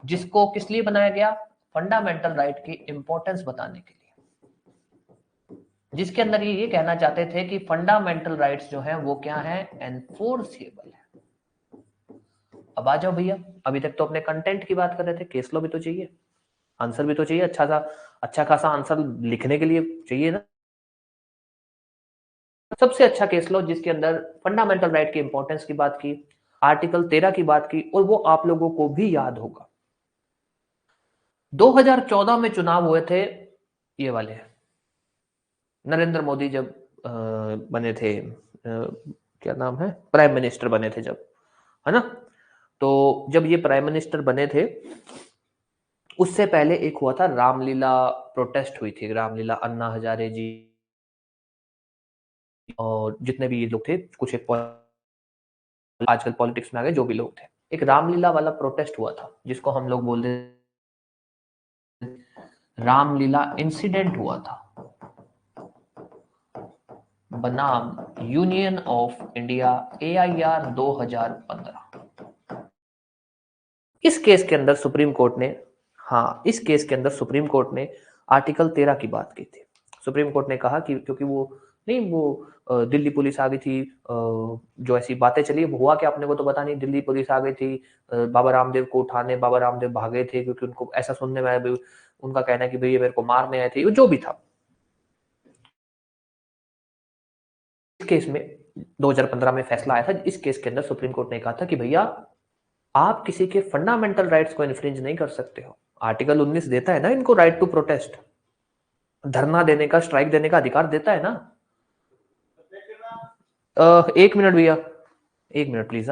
जिसको किस लिए बनाया गया? फंडामेंटल राइट की इंपॉर्टेंस बताने के लिए, जिसके अंदर ये कहना चाहते थे कि फंडामेंटल राइट्स जो है वो क्या है? एनफोर्सेबल है। अब आ जाओ भैया, अभी तक तो अपने कंटेंट की बात कर रहे थे, केस लॉ भी तो चाहिए, आंसर भी तो चाहिए, अच्छा खासा आंसर लिखने के लिए चाहिए ना। सबसे अच्छा केस लॉ जिसके अंदर फंडामेंटल राइट की इंपॉर्टेंस की बात की, आर्टिकल 13 की बात की, और वो आप लोगों को भी याद होगा। 2014 में चुनाव हुए थे, ये वाले नरेंद्र मोदी जब बने थे, क्या नाम है, प्राइम मिनिस्टर बने थे जब, है ना? तो जब ये प्राइम मिनिस्टर बने थे, उससे पहले एक हुआ था रामलीला, प्रोटेस्ट हुई थी रामलीला, अन्ना हजारे जी और जितने भी ये लोग थे, कुछ एक आजकल पॉलिटिक्स में आ गए जो भी लोग थे, एक रामलीला वाला प्रोटेस्ट हुआ था जिसको हम लोग बोलते, रामलीला इंसिडेंट हुआ था बनाम यूनियन ऑफ इंडिया AIR 2015। इस केस के अंदर सुप्रीम कोर्ट ने, हाँ इस केस के अंदर सुप्रीम कोर्ट ने आर्टिकल 13 की बात की थी। सुप्रीम कोर्ट ने कहा कि क्योंकि वो नहीं, वो दिल्ली पुलिस आ गई थी, जो ऐसी बातें चली, वो हुआ कि अपने को तो पता नहीं, दिल्ली पुलिस आ गई थी बाबा रामदेव को उठाने, बाबा रामदेव भागे थे क्योंकि उनको ऐसा सुनने में आया, उनका कहना है कि भैया मेरे को मारने आए थे, जो भी था। केस में 2015 में फैसला आया था, इस केस के अंदर सुप्रीम कोर्ट ने कहा था कि भैया आप किसी के फंडामेंटल राइट्स को इन्फ्रिंज नहीं कर सकते हो। आर्टिकल 19 देता है ना इनको राइट टू प्रोटेस्ट, धरना देने का, स्ट्राइक देने का अधिकार देता है ना। 1 मिनट भैया, 1 मिनट प्लीज।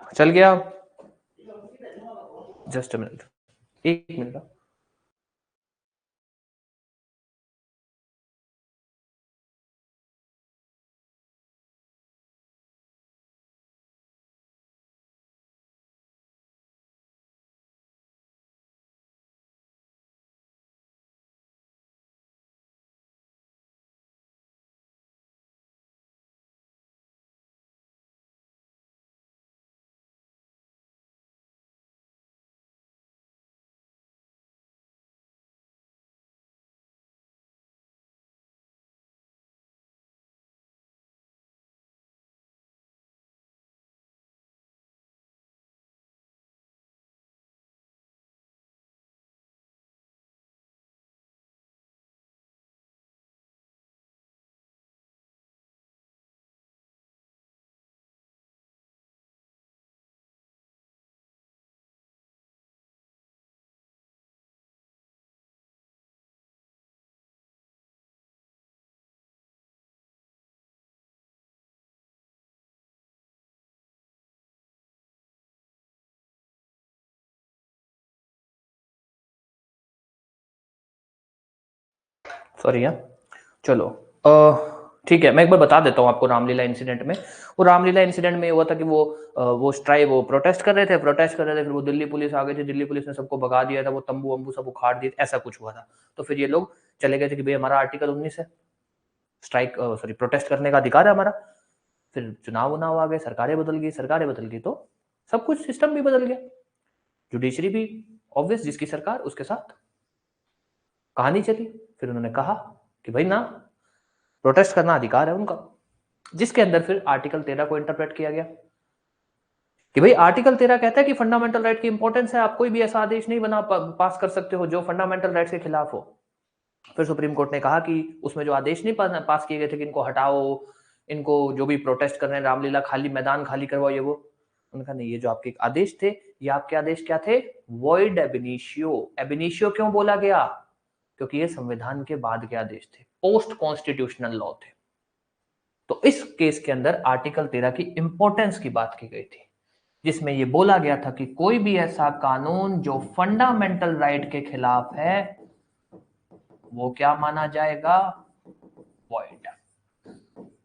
हाँ चल गया, just a minute, 1 minute. Sorry यार, चलो ठीक है, मैं एक बार बता देता हूँ आपको रामलीला इंसिडेंट में। वो रामलीला इंसिडेंट में हुआ था कि वो प्रोटेस्ट कर रहे थे, फिर वो दिल्ली पुलिस आ गई थी, दिल्ली पुलिस ने सबको भगा दिया था, वो तंबू वंबू सब उखाड़ दिए, ऐसा कुछ हुआ था। तो फिर ये लोग चले गए थे कि भाई हमारा आर्टिकल 19 है, स्ट्राइक सॉरी प्रोटेस्ट करने का अधिकार है हमारा। फिर चुनाव उनाव आ गए, सरकारें बदल गई तो सब कुछ सिस्टम भी बदल गया, जुडिशरी भी ऑब्वियस, जिसकी सरकार उसके साथ कहानी चली। फिर उन्होंने कहा कि भाई ना, प्रोटेस्ट करना अधिकार है उनका, जिसके अंदर फिर आर्टिकल 13 को इंटरप्रेट किया गया कि भाई आर्टिकल 13 कहता है कि फंडामेंटल राइट की इंपॉर्टेंस है, आप कोई भी ऐसा आदेश नहीं पास कर सकते हो जो फंडामेंटल राइट्स के खिलाफ हो। फिर सुप्रीम कोर्ट ने कहा कि उसमें जो आदेश नहीं पास किए गए थे कि इनको हटाओ, इनको जो भी प्रोटेस्ट कर रहे हैं रामलीला खाली मैदान खाली करवाओ, ये वो, उन्होंने कहा नहीं, ये जो आपके आदेश थे, ये आपके आदेश क्या थे? वॉइड एबिनिशियो। एबिनिशियो क्यों बोला गया? क्योंकि ये संविधान के बाद के आदेश थे, पोस्ट कॉन्स्टिट्यूशनल लॉ थे। तो इस केस के अंदर आर्टिकल 13 की इंपॉर्टेंस की बात की गई थी, जिसमें यह बोला गया था कि कोई भी ऐसा कानून जो फंडामेंटल राइट के खिलाफ है वो क्या माना जाएगा? वॉइड,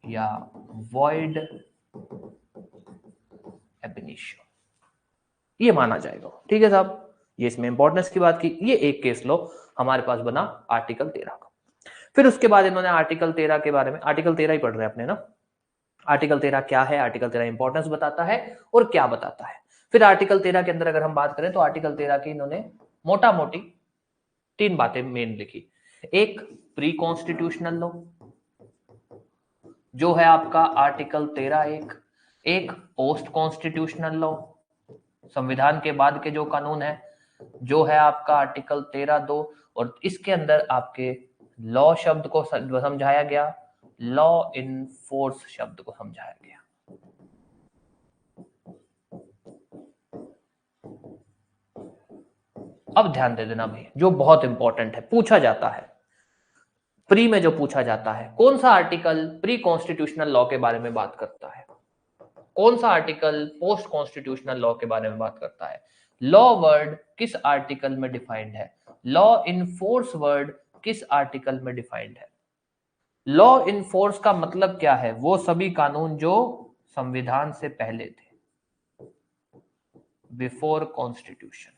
या वॉइड एबिनिशियो, ये माना जाएगा। ठीक है साहब, ये इसमें इंपॉर्टेंस की बात की। ये एक केस लो हमारे पास बना आर्टिकल 13 का। फिर उसके बाद इन्होंने आर्टिकल 13 के बारे में, आर्टिकल 13 ही पढ़ रहे हैं अपने ना, आर्टिकल 13 क्या है, आर्टिकल 13 इंपॉर्टेंस बताता है और क्या बताता है। फिर आर्टिकल 13 के अंदर अगर हम बात करें तो आर्टिकल 13 की इन्होंने मोटा मोटी 3 बातें मेन लिखी। एक प्री कॉन्स्टिट्यूशनल लॉ जो है आपका आर्टिकल 13 एक पोस्ट कॉन्स्टिट्यूशनल लॉ, संविधान के बाद के जो कानून है, जो है आपका आर्टिकल 13(2), और इसके अंदर आपके लॉ शब्द को समझाया गया, लॉ इन फोर्स शब्द को समझाया गया। अब ध्यान दे देना भाई, जो बहुत इंपॉर्टेंट है, पूछा जाता है प्री में, जो पूछा जाता है, कौन सा आर्टिकल प्री कॉन्स्टिट्यूशनल लॉ के बारे में बात करता है, कौन सा आर्टिकल पोस्ट कॉन्स्टिट्यूशनल लॉ के बारे में बात करता है, लॉ वर्ड किस आर्टिकल में डिफाइंड है, लॉ इन फोर्स वर्ड किस आर्टिकल में डिफाइंड है। लॉ इन फोर्स का मतलब क्या है? वो सभी कानून जो संविधान से पहले थे, बिफोर कॉन्स्टिट्यूशन।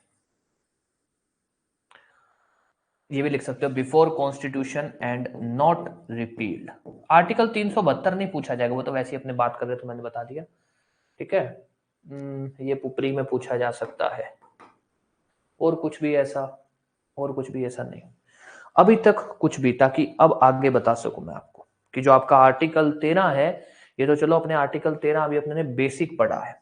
ये भी लिख सकते हो before constitution and not repealed. Article 372 नहीं पूछा जाएगा, वो तो वैसे ही अपने बात कर रहे तो मैंने बता दिया। ठीक है, ये पुपरी में पूछा जा सकता है, और कुछ भी ऐसा नहीं अभी तक कुछ भी, ताकि अब आगे बता सकूं मैं आपको कि जो आपका आर्टिकल 13 है, ये तो चलो अपने आर्टिकल 13 अभी अपने ने बेसिक पढ़ा है।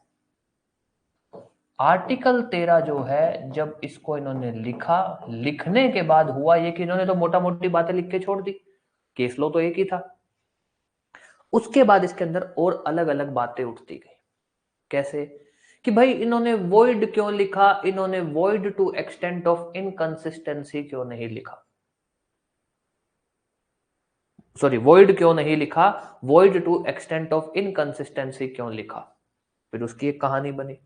आर्टिकल 13 जो है, जब इसको इन्होंने लिखा, लिखने के बाद हुआ ये कि इन्होंने तो मोटा मोटी बातें लिख के छोड़ दी, केस लो तो एक ही था। उसके बाद इसके अंदर और अलग अलग बातें उठती गई। कैसे कि भाई इन्होंने वॉइड क्यों लिखा, इन्होंने void to extent of inconsistency क्यों नहीं लिखा, सॉरी वॉइड क्यों नहीं लिखा, void to extent of inconsistency क्यों लिखा। फिर उसकी एक कहानी बनी।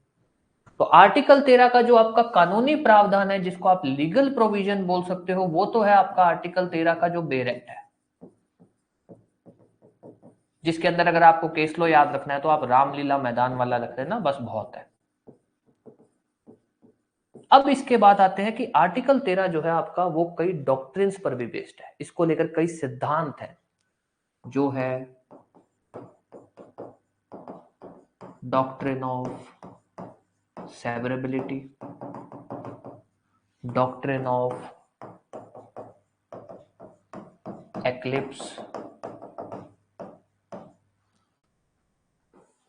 तो आर्टिकल 13 का जो आपका कानूनी प्रावधान है, जिसको आप लीगल प्रोविजन बोल सकते हो, वो तो है आपका आर्टिकल 13 का जो बेर एक्ट है, जिसके अंदर अगर आपको केस लो याद रखना है तो आप रामलीला मैदान वाला रख लेना, बस बहुत है। अब इसके बाद आते हैं कि आर्टिकल 13 जो है आपका, वो कई डॉक्ट्रिन्स पर भी बेस्ड है, इसको लेकर कई सिद्धांत है, जो है doctrine of severability, doctrine of eclipse,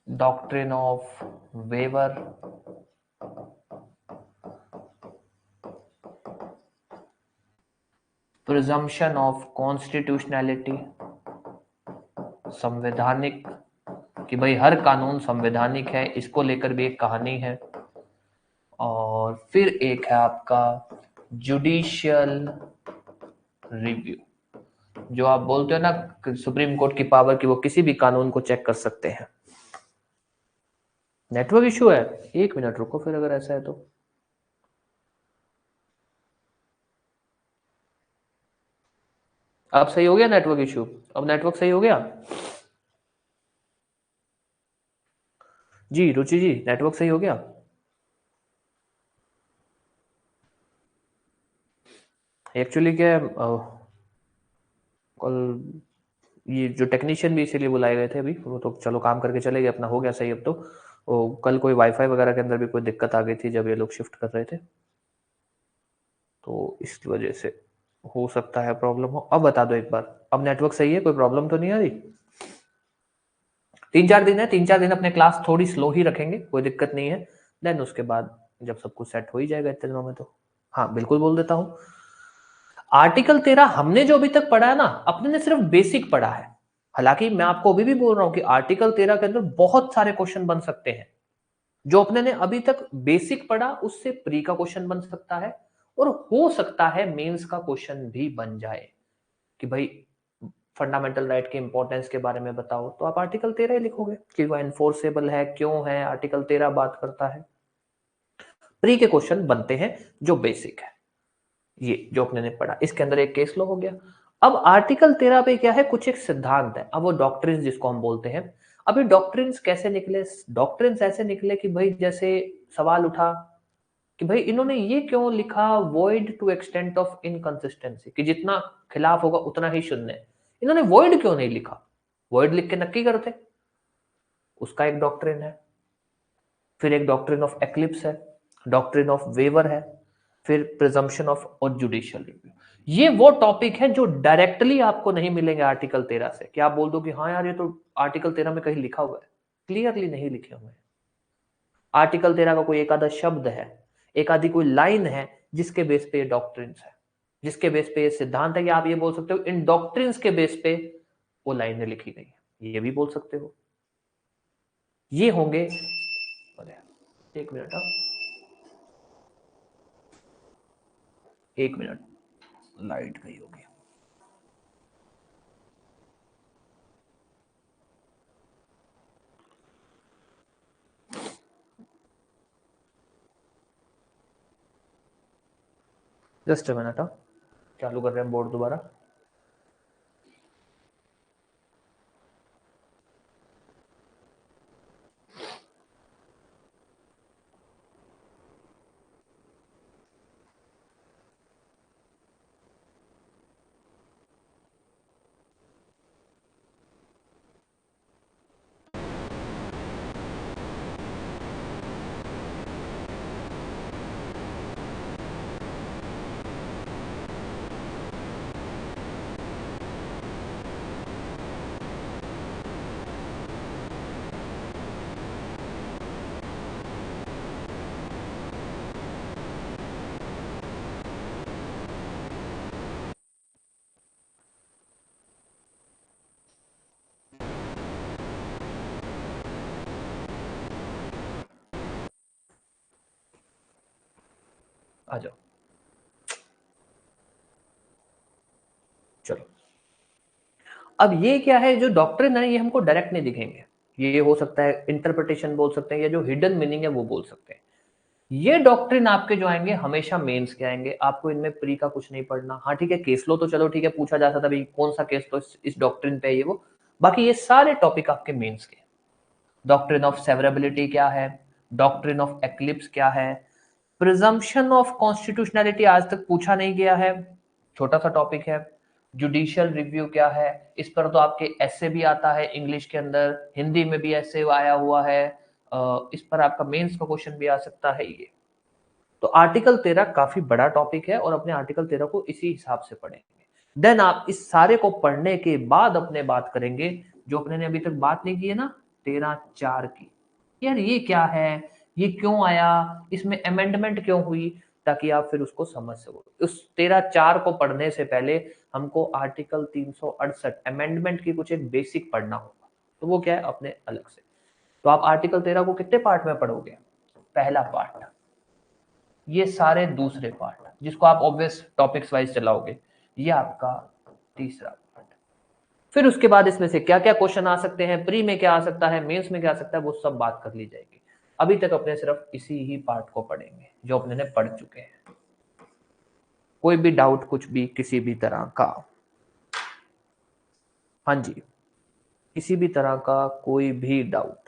doctrine of waiver, presumption of constitutionality, संवैधानिक, कि भाई हर कानून संवैधानिक है, इसको लेकर भी एक कहानी है। और फिर एक है आपका जुडिशियल रिव्यू, जो आप बोलते हो ना सुप्रीम कोर्ट की पावर की वो किसी भी कानून को चेक कर सकते हैं। नेटवर्क इशू है, एक मिनट रुको फिर अगर ऐसा है तो। अब सही हो गया नेटवर्क इशू, अब नेटवर्क सही हो गया जी, रुचि जी नेटवर्क सही हो गया। एक्चुअली क्या है, कल ये जो टेक्नीशियन भी इसीलिए बुलाए गए थे अभी, वो तो चलो काम करके चले गए, अपना हो गया सही अब तो। कल कोई वाईफाई वगैरह के अंदर भी कोई दिक्कत आ गई थी जब ये लोग शिफ्ट कर रहे थे, तो इस वजह से हो सकता है प्रॉब्लम हो। अब बता दो एक बार, अब नेटवर्क सही है, कोई प्रॉब्लम तो नहीं आ रही? 3-4 दिन है, 3-4 दिन अपने क्लास थोड़ी स्लो ही रखेंगे, कोई दिक्कत नहीं है। देन उसके बाद जब सब कुछ सेट हो ही जाएगा इतने दिनों में तो। हाँ बिल्कुल बोल देता हूँ। आर्टिकल 13 हमने जो अभी तक पढ़ा है ना, अपने ने सिर्फ बेसिक पढ़ा है। हालांकि मैं आपको अभी भी बोल रहा हूं कि आर्टिकल 13 के अंदर बहुत सारे क्वेश्चन बन सकते हैं। जो अपने ने अभी तक बेसिक पढ़ा उससे प्री का क्वेश्चन बन सकता है, और हो सकता है मेंस का क्वेश्चन भी बन जाए कि भाई फंडामेंटल राइट के इंपॉर्टेंस के बारे में बताओ, तो आप आर्टिकल 13 ही लिखोगे कि वो एनफोर्सेबल है, क्यों है, आर्टिकल 13 बात करता है। प्री के क्वेश्चन बनते हैं जो बेसिक है, ये जो अपने ने पढ़ा, इसके अंदर एक केस लो हो गया। अब आर्टिकल 13 पे क्या है, कुछ एक सिद्धांत है, अब वो डॉक्ट्रिन्स जिसको हम बोलते हैं। अब ये डॉक्ट्रिन्स कैसे निकले? डॉक्ट्रिन्स ऐसे निकले कि भाई जैसे सवाल उठा कि भाई इन्होंने ये क्यों लिखा void to extent of inconsistency, कि जितना खिलाफ होगा उतना ही शून्य है, इन्होंने वॉइड क्यों नहीं लिखा? वॉइड लिख के नक्की करते, उसका एक डॉक्ट्रिन है। फिर एक डॉक्ट्रिन ऑफ एक्लिप्स है, डॉक्ट्रिन ऑफ वेवर है, फिर प्रिजम्पशन ऑफ और जुडिशियल रिव्यू। ये वो टॉपिक है जो डायरेक्टली आपको नहीं मिलेंगे आर्टिकल 13 से, कि आप बोल दो कि हाँ यार ये तो आर्टिकल 13 में कहीं लिखा हुआ है, क्लियरली नहीं लिखे हुए हैं। आर्टिकल 13 का कोई एक आधा शब्द है, एक आधी कोई लाइन है, जिसके बेस पे ये डॉक्ट्रिन्स है, जिसके बेस पे ये सिद्धांत है, कि आप ये बोल सकते हो इन डॉक्ट्रिन्स के बेस पे वो लाइनें लिखी गई है, ये भी बोल सकते हो। ये होंगे, एक मिनट, एक मिनट, लाइट गई होगी। जस्ट अ मिनट, चालू कर रहे हैं बोर्ड दोबारा। आ जाओ। चलो, अब ये क्या है, जो डॉक्ट्रिन है ये हमको डायरेक्ट नहीं दिखेंगे, ये हो सकता है इंटरप्रिटेशन बोल सकते हैं, या जो हिडन मीनिंग है वो बोल सकते हैं। ये डॉक्ट्रिन आपके जो आएंगे हमेशा मेंस के आएंगे, आपको इनमें प्री का कुछ नहीं पढ़ना। हाँ ठीक है, केस लो तो चलो ठीक है, पूछा जा सकता है भाई कौन सा केस लो इस डॉक्ट्रिन पे, ये वो, बाकी ये सारे टॉपिक आपके मेंस के। डॉक्ट्रिन ऑफ सेवरेबिलिटी क्या है, डॉक्ट्रिन ऑफ एक्लिप्स क्या है, प्रिजम्पशन ऑफ कॉन्स्टिट्यूशनैलिटी आज तक पूछा नहीं गया है, छोटा सा टॉपिक है। जुडिशियल रिव्यू क्या है, इस पर तो आपके ऐसे भी आता है इंग्लिश के अंदर, हिंदी में भी ऐसे आया हुआ है, इस पर आपका मेंस का क्वेश्चन भी आ सकता है ये। तो आर्टिकल 13 काफी बड़ा टॉपिक है, और अपने आर्टिकल 13 को इसी हिसाब से पढ़ेंगे। देन आप इस सारे को पढ़ने के बाद अपने बात करेंगे, जो अपने ने अभी तक बात नहीं की है ना 13(4) की, यार ये क्या है, ये क्यों आया, इसमें अमेंडमेंट क्यों हुई, ताकि आप फिर उसको समझ सको। उस 13(4) को पढ़ने से पहले हमको आर्टिकल 368 अमेंडमेंट की कुछ एक बेसिक पढ़ना होगा, तो वो क्या है अपने अलग से। तो आप आर्टिकल 13 को कितने पार्ट में पढ़ोगे, पहला पार्ट, ये सारे दूसरे पार्ट जिसको आप ऑब्वियस टॉपिक्स वाइज चलाओगे, ये आपका तीसरा पार्ट। फिर उसके बाद इसमें से क्या क्या क्वेश्चन आ सकते हैं, प्री में क्या आ सकता है, मेंस में क्या आ सकता है, वो सब बात कर ली जाएगी। अभी तक अपने सिर्फ इसी ही पार्ट को पढ़ेंगे जो अपने ने पढ़ चुके हैं। कोई भी डाउट कुछ भी किसी भी तरह का, हाँ जी, किसी भी तरह का कोई भी डाउट।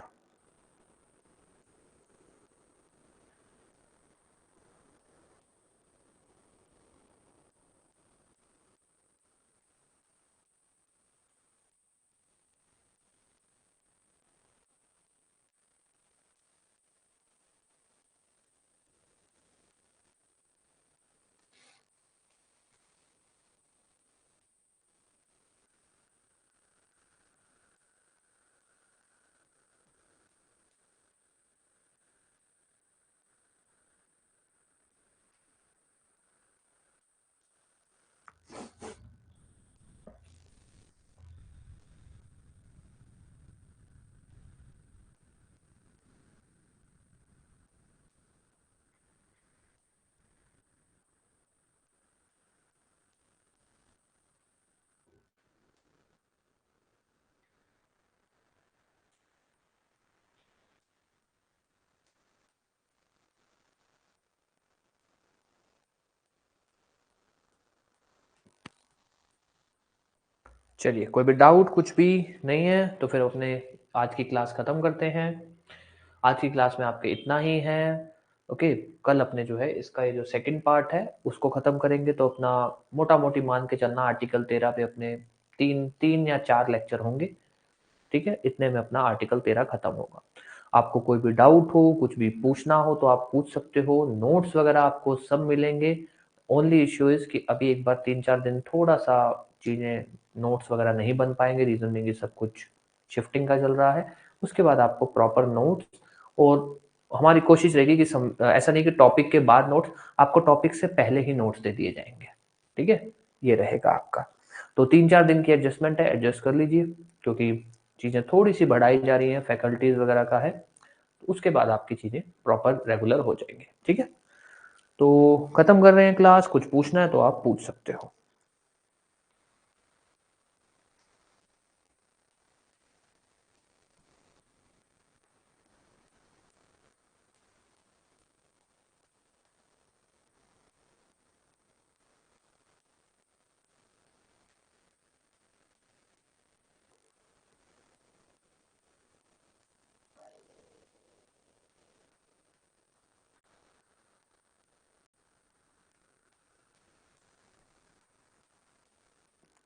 चलिए, कोई भी डाउट कुछ भी नहीं है तो फिर अपने आज की क्लास खत्म करते हैं। आज की क्लास में आपके इतना ही है। ओके, कल अपने जो है इसका ये जो सेकंड पार्ट है उसको खत्म करेंगे, तो अपना मोटा मोटी मान के चलना आर्टिकल 13 पे अपने तीन तीन या 4 लेक्चर होंगे। ठीक है, इतने में अपना आर्टिकल 13 खत्म होगा। आपको कोई भी डाउट हो, कुछ भी पूछना हो तो आप पूछ सकते हो, नोट्स वगैरह आपको सब मिलेंगे। ओनली इश्यू इज कि अभी एक बार 3-4 दिन थोड़ा सा चीजें नोट्स वगैरह नहीं बन पाएंगे, रीजन में सब कुछ शिफ्टिंग का चल रहा है। उसके बाद आपको प्रॉपर नोट्स, और हमारी कोशिश रहेगी कि ऐसा नहीं कि टॉपिक के बाद नोट्स, आपको टॉपिक से पहले ही नोट्स दे दिए जाएंगे। ठीक है, ये रहेगा आपका। तो 3-4 दिन की एडजस्टमेंट है, एडजस्ट कर लीजिए, क्योंकि चीज़ें थोड़ी सी बढ़ाई जा रही हैं, फैकल्टीज वगैरह का है, तो उसके बाद आपकी चीज़ें प्रॉपर रेगुलर हो जाएंगी। ठीक है, तो खत्म कर रहे हैं क्लास, कुछ पूछना है तो आप पूछ सकते हो।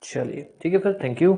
चलिए ठीक है, फिर थैंक यू।